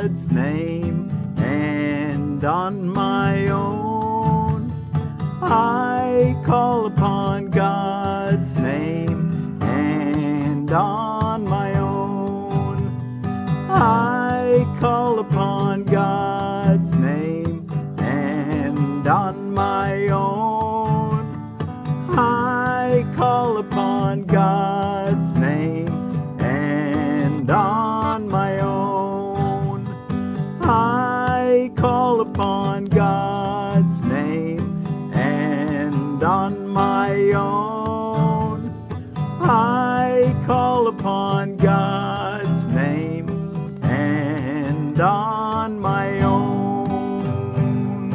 God's name, and on my own. I call upon God's name, and on my own. I call upon God's name, and on my own. I call upon God's name, and on my own. I call upon God's name, and on my own. I call upon God's name, and on my own.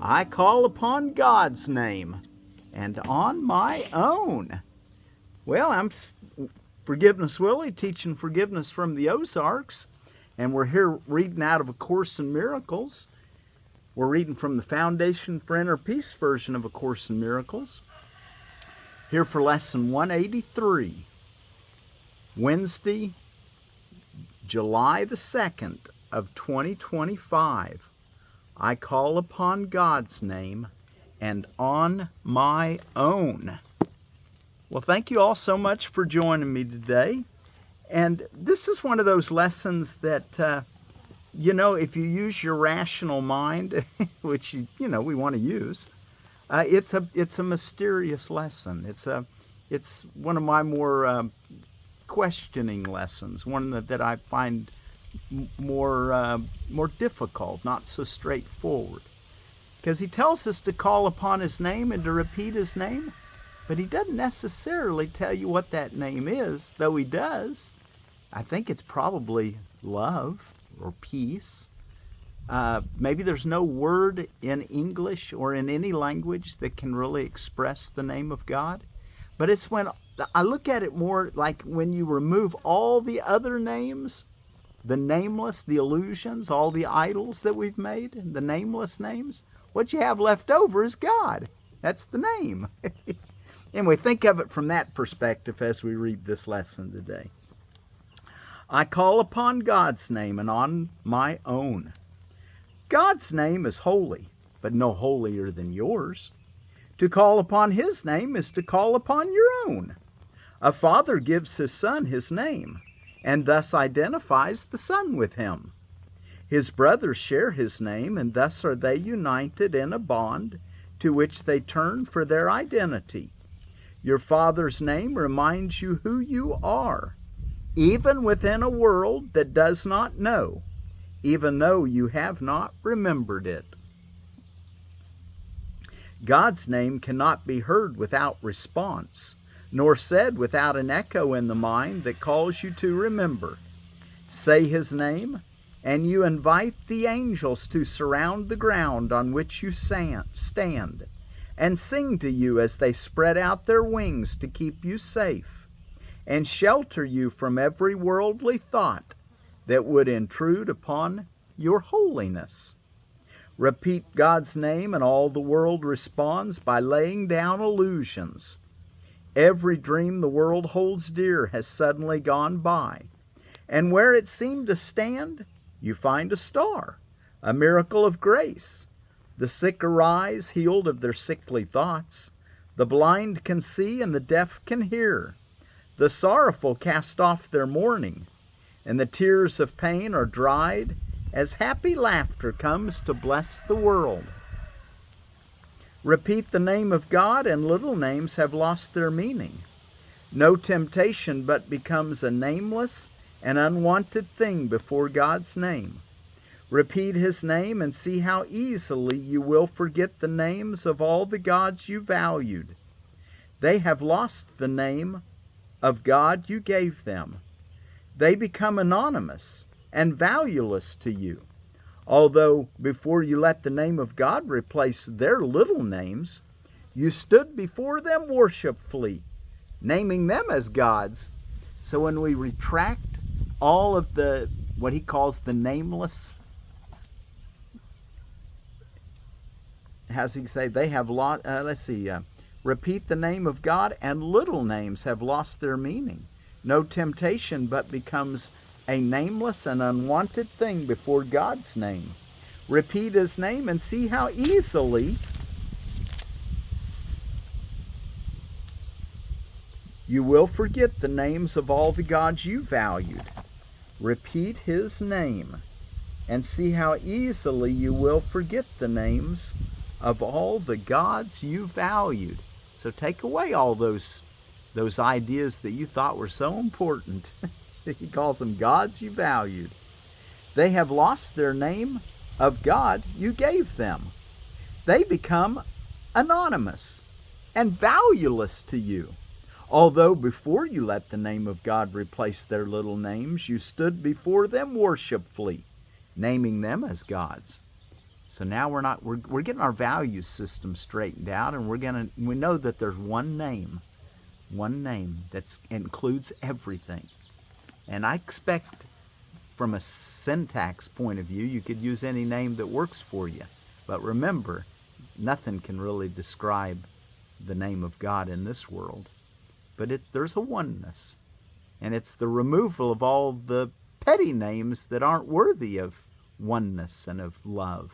I call upon God's name, and on my own. Well, I'm Forgiveness Willie, teaching forgiveness from the Ozarks, and we're here reading out of A Course in Miracles. We're reading from the Foundation for Inner Peace version of A Course in Miracles. Here for lesson 183, Wednesday, July the 2nd of 2025. I call upon God's name, and on my own. Well, thank you all so much for joining me today. And this is one of those lessons that, if you use your rational mind, which, we want to use, it's a mysterious lesson. It's one of my more questioning lessons, one that I find more difficult, not so straightforward. Because he tells us to call upon his name and to repeat his name, but he doesn't necessarily tell you what that name is, though he does. I think it's probably love or peace. Maybe there's no word in English or in any language that can really express the name of God. But it's when I look at it more like when you remove all the other names, the nameless, the illusions, all the idols that we've made, the nameless names, what you have left over is God. That's the name. Anyway, think of it from that perspective as we read this lesson today. I call upon God's name and on my own. God's name is holy, but no holier than yours. To call upon his name is to call upon your own. A father gives his son his name, and thus identifies the son with him. His brothers share his name, and thus are they united in a bond to which they turn for their identity. Your Father's name reminds you who you are, even within a world that does not know, even though you have not remembered it. God's name cannot be heard without response, nor said without an echo in the mind that calls you to remember. Say his name, and you invite the angels to surround the ground on which you stand, and sing to you as they spread out their wings to keep you safe, and shelter you from every worldly thought that would intrude upon your holiness. Repeat God's name, and all the world responds by laying down illusions. Every dream the world holds dear has suddenly gone by, and where it seemed to stand, you find a star, a miracle of grace. The sick arise, healed of their sickly thoughts. The blind can see, and the deaf can hear. The sorrowful cast off their mourning, and the tears of pain are dried, as happy laughter comes to bless the world. Repeat the name of God, and little names have lost their meaning. No temptation but becomes a nameless and unwanted thing before God's name. Repeat his name and see how easily you will forget the names of all the gods you valued. They have lost the name of God you gave them. They become anonymous and valueless to you. Although before you let the name of God replace their little names, you stood before them worshipfully, naming them as gods. So when we retract all of what he calls the nameless, how's he say? They have lost, repeat the name of God, and little names have lost their meaning. No temptation but becomes a nameless and unwanted thing before God's name. Repeat his name and see how easily you will forget the names of all the gods you valued. Repeat his name and see how easily you will forget the names of all the gods you valued. So take away all those ideas that you thought were so important. He calls them gods you valued. They have lost their name of God you gave them. They become anonymous and valueless to you. Although before you let the name of God replace their little names, you stood before them worshipfully, naming them as gods. So now we're getting our value system straightened out, and we know that there's one name that includes everything. And I expect from a syntax point of view, you could use any name that works for you. But remember, nothing can really describe the name of God in this world. But there's a oneness, and it's the removal of all the petty names that aren't worthy of oneness and of love.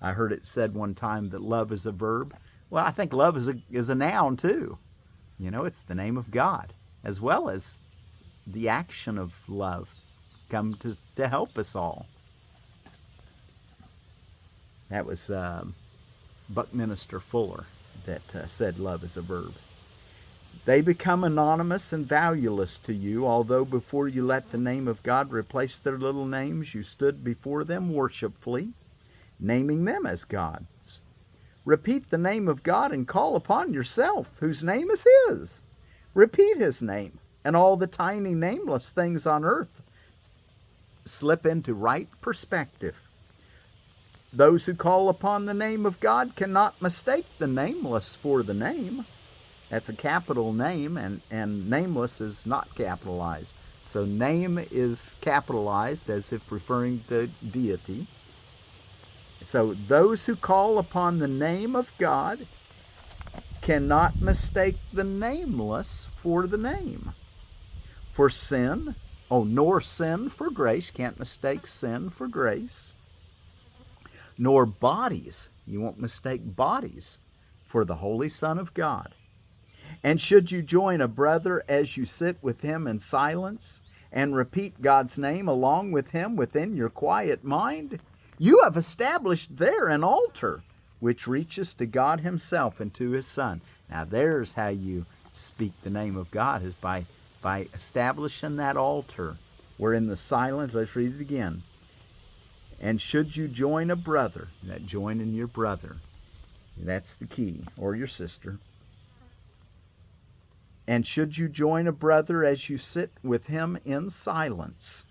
I heard it said one time that love is a verb. Well, I think love is a noun too. You know, it's the name of God, as well as the action of love come to help us all. That was Buckminster Fuller that said love is a verb. They become anonymous and valueless to you, although before you let the name of God replace their little names, you stood before them worshipfully, naming them as gods. Repeat the name of God and call upon yourself, whose name is his. Repeat his name, and all the tiny nameless things on earth slip into right perspective. Those who call upon the name of God cannot mistake the nameless for the name. That's a capital name, and nameless is not capitalized. So name is capitalized as if referring to deity. So those who call upon the name of God cannot mistake the nameless for the name. For sin, nor sin for grace, can't mistake sin for grace. Nor bodies, you won't mistake bodies for the Holy Son of God. And should you join a brother as you sit with him in silence and repeat God's name along with him within your quiet mind, you have established there an altar which reaches to God himself and to his Son. Now there's how you speak the name of God, is by establishing that altar. We're in the silence. Let's read it again. And should you join a brother, that joining your brother, that's the key, or your sister. And should you join a brother as you sit with him in silence,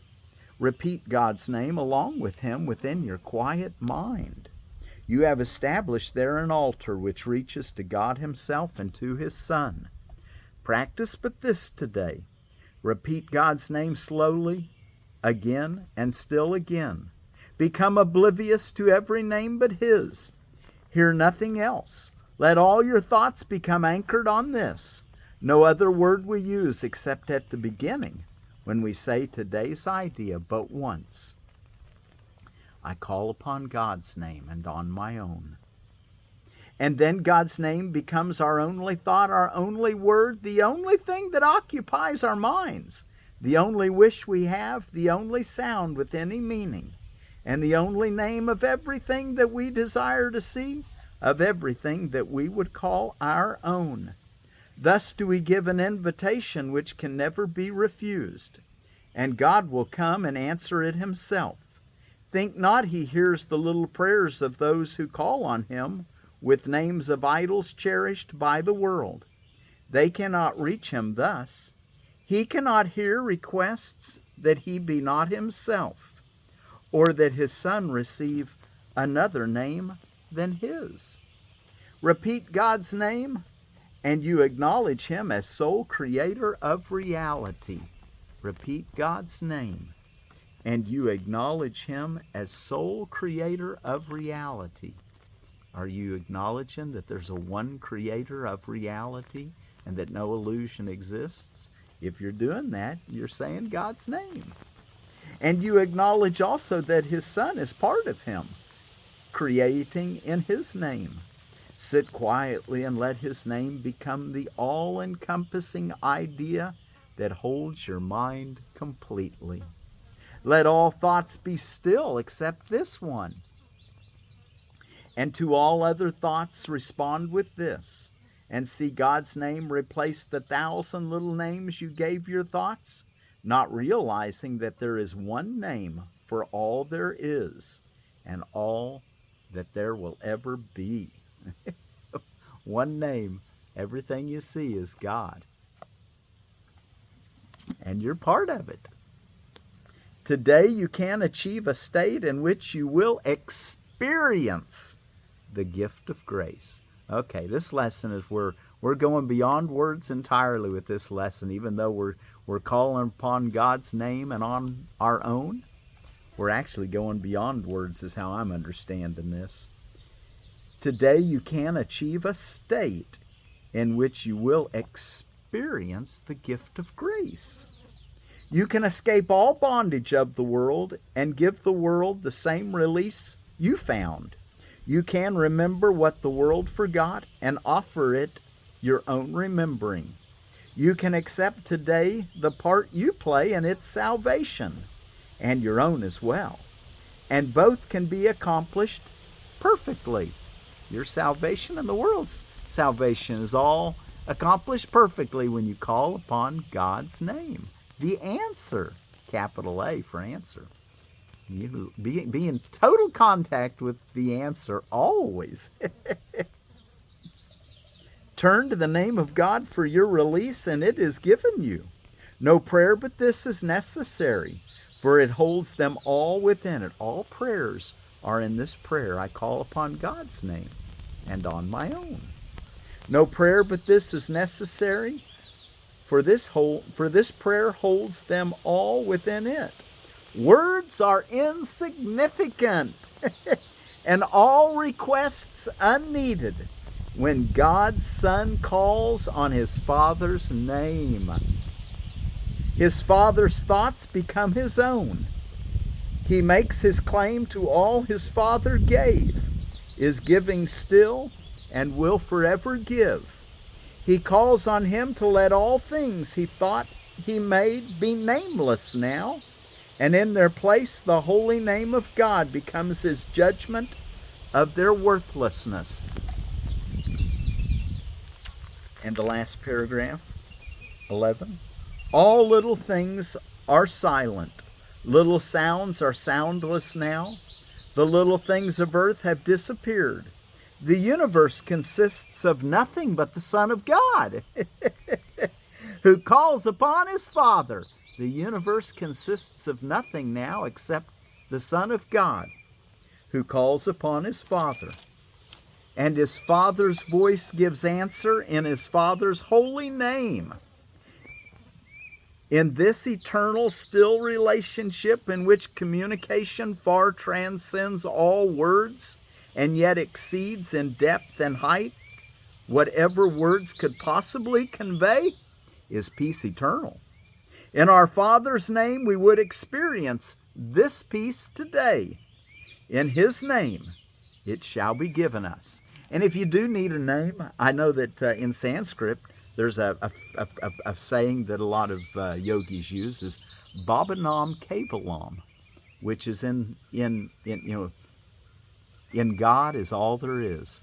repeat God's name along with him within your quiet mind. You have established there an altar which reaches to God himself and to his Son. Practice but this today. Repeat God's name slowly, again and still again. Become oblivious to every name but his. Hear nothing else. Let all your thoughts become anchored on this. No other word we use except at the beginning, when we say today's idea but once. I call upon God's name and on my own. And then God's name becomes our only thought, our only word, the only thing that occupies our minds, the only wish we have, the only sound with any meaning, and the only name of everything that we desire to see, of everything that we would call our own. Thus do we give an invitation which can never be refused, and God will come and answer it himself. Think not he hears the little prayers of those who call on him with names of idols cherished by the world. They cannot reach him thus. He cannot hear requests that he be not himself, or that his Son receive another name than his. Repeat God's name, and you acknowledge him as sole creator of reality. Repeat God's name, and you acknowledge him as sole creator of reality. Are you acknowledging that there's a one creator of reality and that no illusion exists? If you're doing that, you're saying God's name. And you acknowledge also that His Son is part of Him, creating in His name. Sit quietly and let His name become the all-encompassing idea that holds your mind completely. Let all thoughts be still except this one. And to all other thoughts respond with this, and see God's name replace the 1,000 little names you gave your thoughts, not realizing that there is one name for all there is and all that there will ever be. One name. Everything you see is God. And you're part of it. Today you can achieve a state in which you will experience the gift of grace. Okay, this lesson is we're going beyond words entirely with this lesson, even though we're calling upon God's name and on our own. We're actually going beyond words is how I'm understanding this. Today you can achieve a state in which you will experience the gift of grace. You can escape all bondage of the world and give the world the same release you found. You can remember what the world forgot and offer it your own remembering. You can accept today the part you play in its salvation, and your own as well. And both can be accomplished perfectly. Your salvation and the world's salvation is all accomplished perfectly when you call upon God's name. The answer, capital A for answer. You be in total contact with the answer always. Turn to the name of God for your release, and it is given you. No prayer but this is necessary, for it holds them all within it. All prayers are in this prayer. I call upon God's name and on my own. No prayer but this is necessary, for this prayer holds them all within it. Words are insignificant and all requests unneeded when God's Son calls on His Father's name. His Father's thoughts become His own. He makes His claim to all His Father gave, is giving still, and will forever give. He calls on Him to let all things He thought He made be nameless now, and in their place the holy name of God becomes His judgment of their worthlessness. And the last paragraph, 11. All little things are silent. Little sounds are soundless now. The little things of earth have disappeared. The universe consists of nothing but the Son of God, who calls upon His Father. The universe consists of nothing now except the Son of God, who calls upon His Father. And His Father's voice gives answer in His Father's holy name. In this eternal, still relationship in which communication far transcends all words and yet exceeds in depth and height whatever words could possibly convey, is peace eternal. In our Father's name we would experience this peace today. In His name it shall be given us. And if you do need a name, I know that in Sanskrit there's a saying that a lot of yogis use is Bhavanam Kevalam, which is in God is all there is.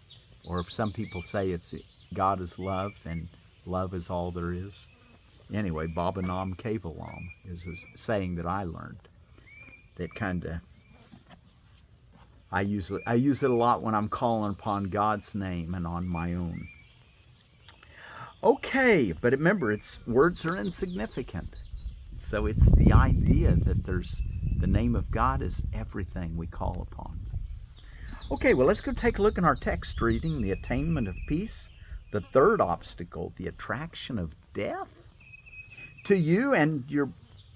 Or if some people say it's God is love and love is all there is. Anyway, Bhavanam Kevalam is a saying that I learned. That kind of, I use it a lot when I'm calling upon God's name and on my own. Okay, but remember, words are insignificant. So it's the idea that the name of God is everything we call upon. Okay, well, let's go take a look in our text reading, the attainment of peace, the third obstacle, the attraction of death. To you and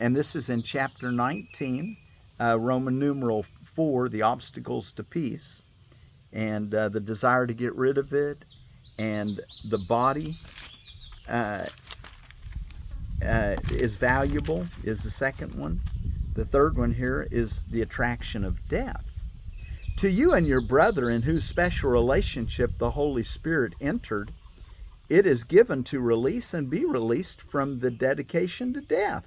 this is in chapter 19, Roman numeral 4, the obstacles to peace, and the desire to get rid of it, and the body is valuable is the second one. The third one here is the attraction of death. To you and your brother, in whose special relationship the Holy Spirit entered, it is given to release and be released from the dedication to death.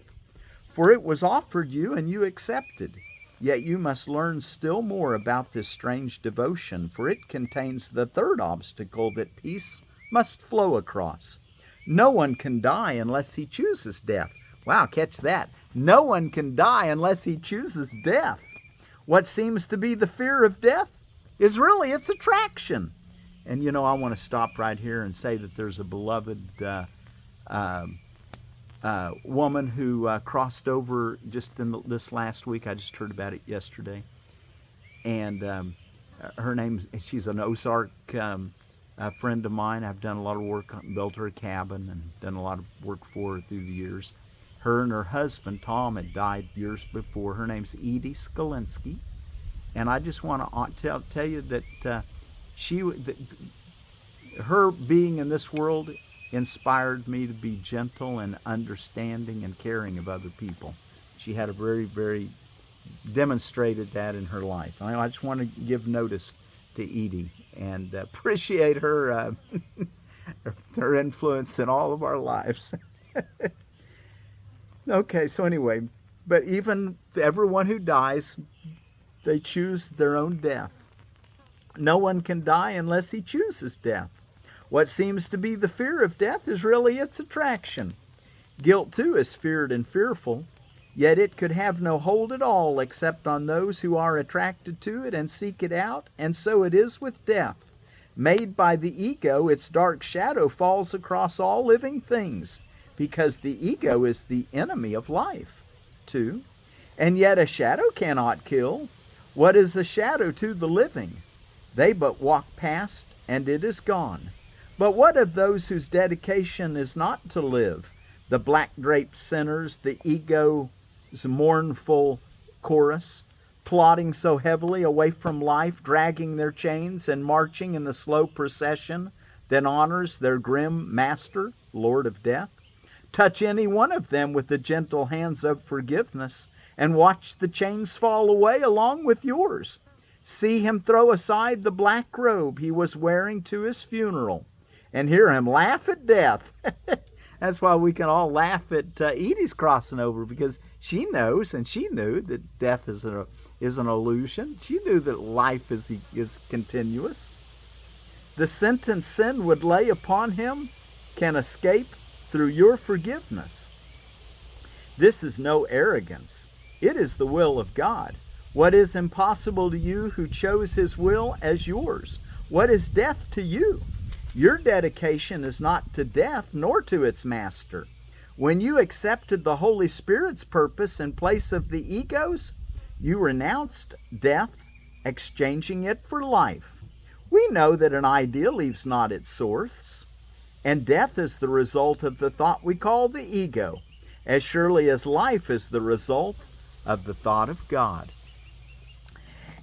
For it was offered you and you accepted. Yet you must learn still more about this strange devotion, for it contains the third obstacle that peace must flow across. No one can die unless he chooses death. Wow, catch that. No one can die unless he chooses death. What seems to be the fear of death is really its attraction. And you know, I want to stop right here and say that there's a beloved woman who crossed over just in this last week. I just heard about it yesterday. And her name, she's an Ozark friend of mine. I've done a lot of work, built her a cabin and done a lot of work for her through the years. Her and her husband, Tom, had died years before. Her name's NyiEe Skalinsky. And I just want to tell you that her being in this world inspired me to be gentle and understanding and caring of other people. She had a very, very demonstrated that in her life. I just want to give notice to NyiEe and appreciate her her influence in all of our lives. Okay, so anyway, but even everyone who dies, they choose their own death. No one can die unless he chooses death. What seems to be the fear of death is really its attraction. Guilt, too, is feared and fearful, yet it could have no hold at all except on those who are attracted to it and seek it out, and so it is with death. Made by the ego, its dark shadow falls across all living things, because the ego is the enemy of life, too. And yet a shadow cannot kill. What is a shadow to the living? They but walk past, and it is gone. But what of those whose dedication is not to live? The black-draped sinners, the ego's mournful chorus, plodding so heavily away from life, dragging their chains and marching in the slow procession that honors their grim master, Lord of Death. Touch any one of them with the gentle hands of forgiveness and watch the chains fall away along with yours. See him throw aside the black robe he was wearing to his funeral and hear him laugh at death. That's why we can all laugh at NyiEe's crossing over, because she knows, and she knew, that death is an illusion. She knew that life is continuous. The sentence sin would lay upon him can escape through your forgiveness. This is no arrogance. It is the will of God. What is impossible to you who chose his will as yours? What is death to you? Your dedication is not to death nor to its master. When you accepted the Holy Spirit's purpose in place of the ego's, you renounced death, exchanging it for life. We know that an idea leaves not its source, and death is the result of the thought we call the ego, as surely as life is the result of the thought of God.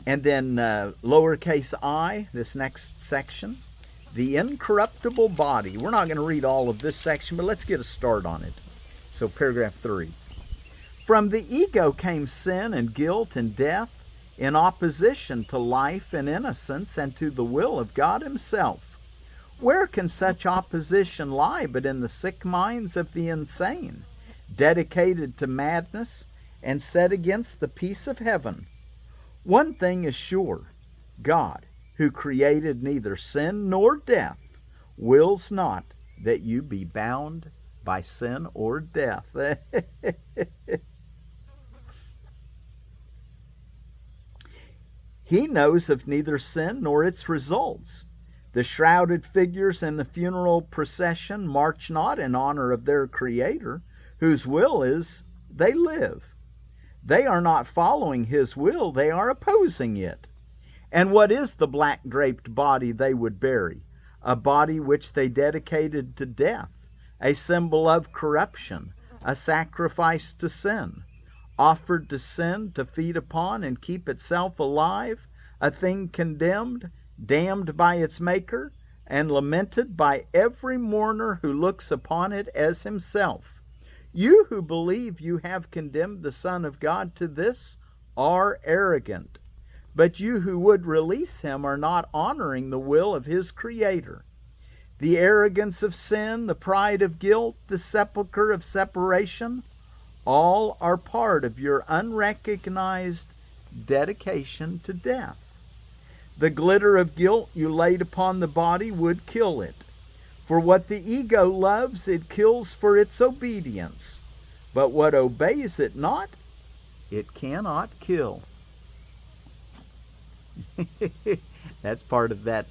And then lowercase I, this next section, the incorruptible body. We're not going to read all of this section, but let's get a start on it. So paragraph 3. From the ego came sin and guilt and death in opposition to life and innocence and to the will of God himself. Where can such opposition lie but in the sick minds of the insane, dedicated to madness and set against the peace of heaven? One thing is sure, God, who created neither sin nor death, wills not that you be bound by sin or death. He knows of neither sin nor its results. The shrouded figures in the funeral procession march not in honor of their Creator, whose will is they live. They are not following his will, they are opposing it. And what is the black-draped body they would bury? A body which they dedicated to death, a symbol of corruption, a sacrifice to sin, offered to sin to feed upon and keep itself alive, a thing condemned, damned by its maker, and lamented by every mourner who looks upon it as himself. You who believe you have condemned the Son of God to this are arrogant. But you who would release him are not honoring the will of his Creator. The arrogance of sin, the pride of guilt, the sepulcher of separation, all are part of your unrecognized dedication to death. The glitter of guilt you laid upon the body would kill it. For what the ego loves, it kills for its obedience. But what obeys it not, it cannot kill. That's part of that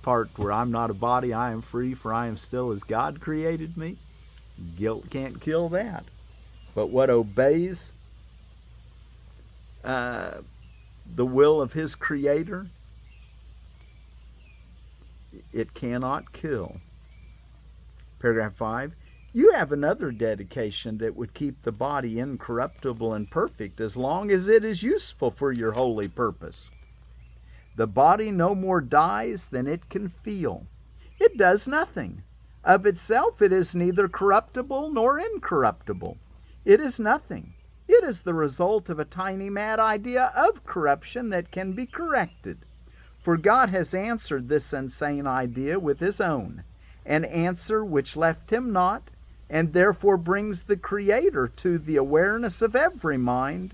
part where I'm not a body, I am free, for I am still as God created me. Guilt can't kill that. But what obeys the will of his Creator, it cannot kill. Paragraph 5. You have another dedication that would keep the body incorruptible and perfect as long as it is useful for your holy purpose. The body no more dies than it can feel. It does nothing. Of itself it is neither corruptible nor incorruptible. It is nothing. It is the result of a tiny mad idea of corruption that can be corrected. For God has answered this insane idea with his own, an answer which left him not, and therefore brings the Creator to the awareness of every mind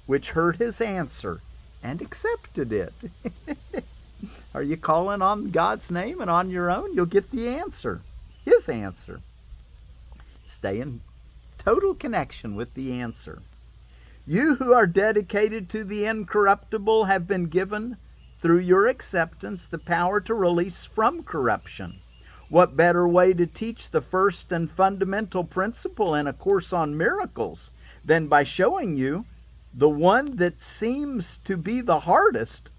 which heard his answer and accepted it. Are you calling on God's name and on your own? You'll get the answer, his answer. Stay in total connection with the answer. You who are dedicated to the incorruptible have been given, through your acceptance, the power to release from corruption. What better way to teach the first and fundamental principle in a course on miracles than by showing you the one that seems to be the hardest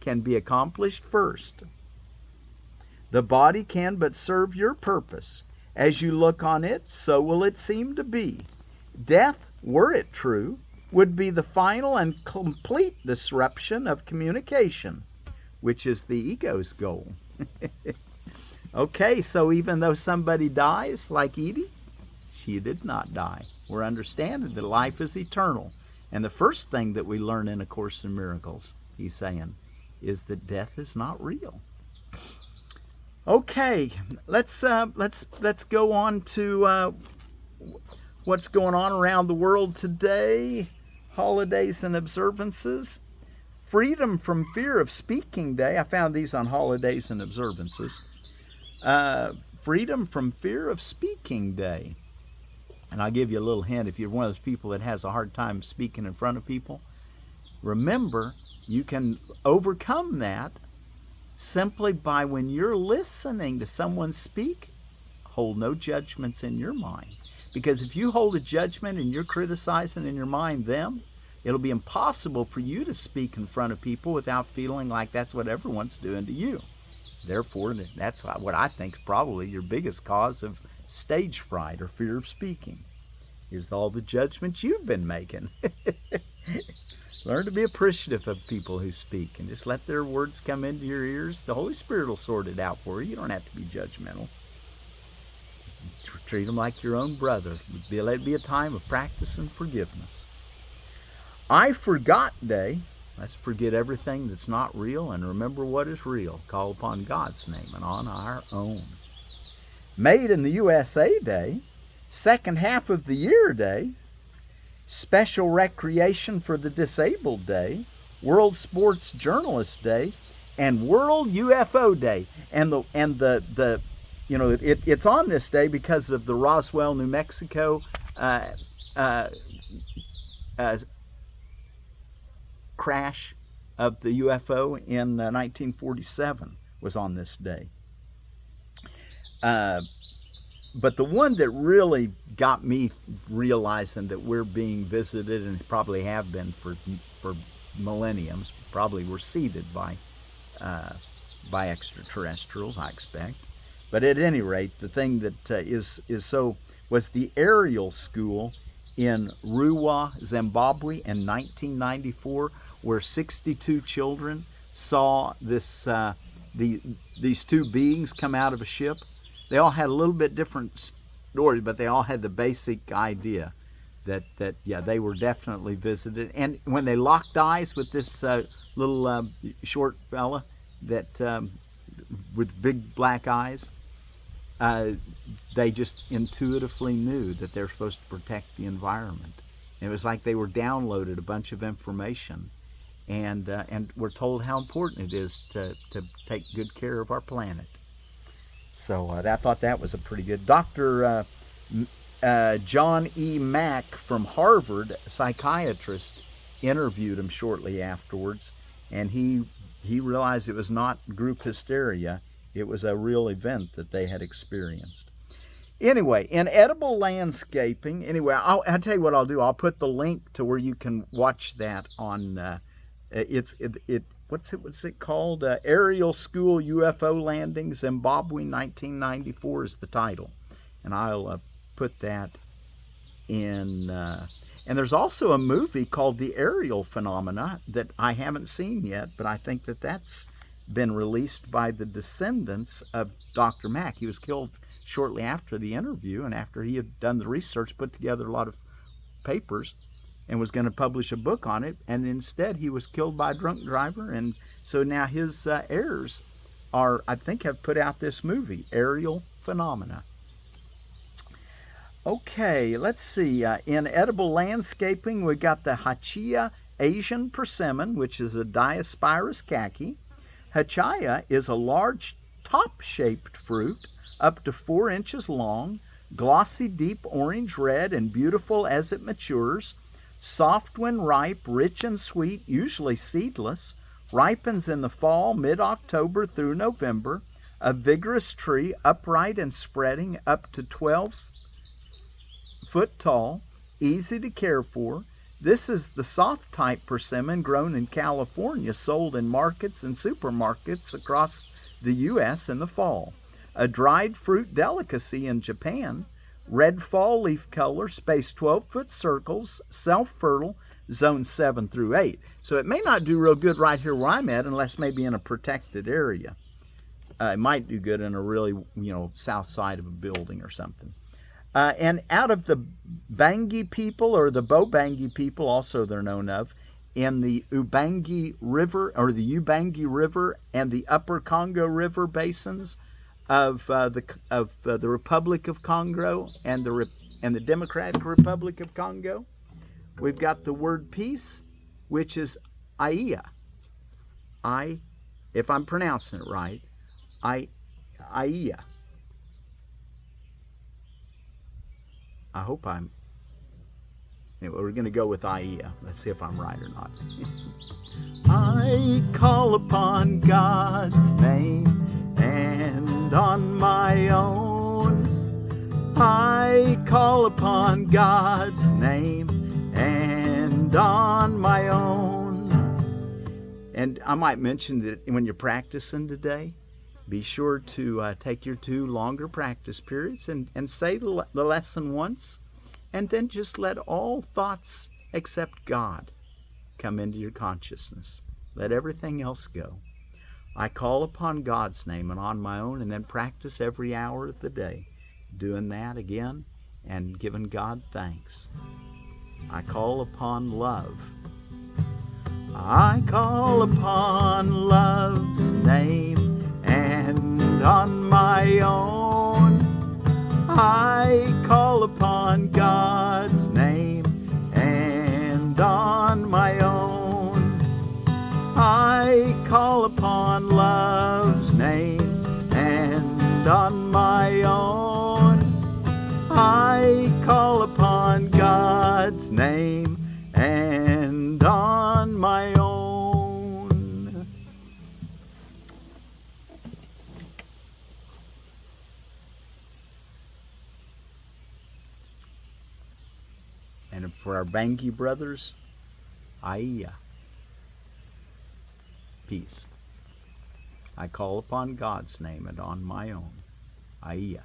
can be accomplished first. The body can but serve your purpose. As you look on it, so will it seem to be. Death, were it true, would be the final and complete disruption of communication, which is the ego's goal. Okay, so even though somebody dies, like Edie, she did not die. We're understanding that life is eternal. And the first thing that we learn in A Course in Miracles, he's saying, is that death is not real. Okay, let's go on to what's going on around the world today. Holidays and observances. Freedom from Fear of Speaking Day. I found these on Holidays and Observances. Freedom from Fear of Speaking Day. And I'll give you a little hint. If you're one of those people that has a hard time speaking in front of people, remember, you can overcome that simply by, when you're listening to someone speak, hold no judgments in your mind. Because if you hold a judgment and you're criticizing in your mind them, it'll be impossible for you to speak in front of people without feeling like that's what everyone's doing to you. Therefore, that's what I think is probably your biggest cause of stage fright or fear of speaking, is all the judgments you've been making. Learn to be appreciative of people who speak and just let their words come into your ears. The Holy Spirit will sort it out for you. You don't have to be judgmental. Treat them like your own brother. Let it be a time of practice and forgiveness. I Forgot Day. Let's forget everything that's not real and remember what is real. Call upon God's name and on our own. Made in the USA Day. Second Half of the Year Day. Special Recreation for the Disabled Day. World Sports Journalist Day. And World UFO Day. And the you know, it's on this day because of the Roswell, New Mexico crash of the UFO in 1947 was on this day. But the one that really got me realizing that we're being visited, and probably have been for millenniums, probably were seeded by extraterrestrials, I expect. But at any rate, the thing that was the aerial school in Ruwa, Zimbabwe in 1994, where 62 children saw these two beings come out of a ship. They all had a little bit different stories, but they all had the basic idea that yeah, they were definitely visited. And when they locked eyes with this little short fella that with big black eyes, uh, they just intuitively knew that they're supposed to protect the environment. And it was like they were downloaded a bunch of information, and we're told how important it is to take good care of our planet. So I thought that was a pretty good. Dr. John E. Mack from Harvard, a psychiatrist, interviewed him shortly afterwards, and he realized it was not group hysteria. It was a real event that they had experienced. Anyway, in edible landscaping, I'll tell you what I'll do. I'll put the link to where you can watch that on, what's it called? Aerial School UFO Landing, Zimbabwe, 1994 is the title. And I'll put that in. And there's also a movie called The Aerial Phenomena that I haven't seen yet, but I think that that's been released by the descendants of Dr. Mack. He was killed shortly after the interview, and after he had done the research, put together a lot of papers, and was going to publish a book on it, and instead he was killed by a drunk driver. And so now his heirs are, I think, have put out this movie, Aerial Phenomena. Okay, let's see. In edible landscaping, we got the Hachiya Asian persimmon, which is a Diospyros khaki. Hachiya is a large top-shaped fruit, up to 4 inches long, glossy deep orange-red and beautiful as it matures, soft when ripe, rich and sweet, usually seedless, ripens in the fall, mid-October through November, a vigorous tree, upright and spreading, up to 12 foot tall, easy to care for. This is the soft type persimmon grown in California, sold in markets and supermarkets across the U.S. in the fall. A dried fruit delicacy in Japan. Red fall leaf color, spaced 12-foot circles, self-fertile, zones 7 through 8. So it may not do real good right here where I'm at unless maybe in a protected area. It might do good in a really, south side of a building or something. And out of the Bangi people, or the Bobangi people, also they're known of, in the Ubangi River, or the Ubangi River and the Upper Congo River basins of the Republic of Congo and the Democratic Republic of Congo, we've got the word peace, which is NyiEe. If I'm pronouncing it right, NyiEe. I hope I'm. Anyway, we're going to go with NyiEe. Let's see if I'm right or not. I call upon God's name and on my own. I call upon God's name and on my own. And I might mention that when you're practicing today, be sure to take your 2 longer practice periods and say the lesson once, and then just let all thoughts except God come into your consciousness. Let everything else go. I call upon God's name and on my own, and then practice every hour of the day, doing that again and giving God thanks. I call upon love. I call upon love's name and on my own. I call upon God's name and on my own. I call upon love's name and on my own. I call upon God's name and on my own. And for our Bangi brothers, NyiEe. Peace. I call upon God's name and on my own. NyiEe.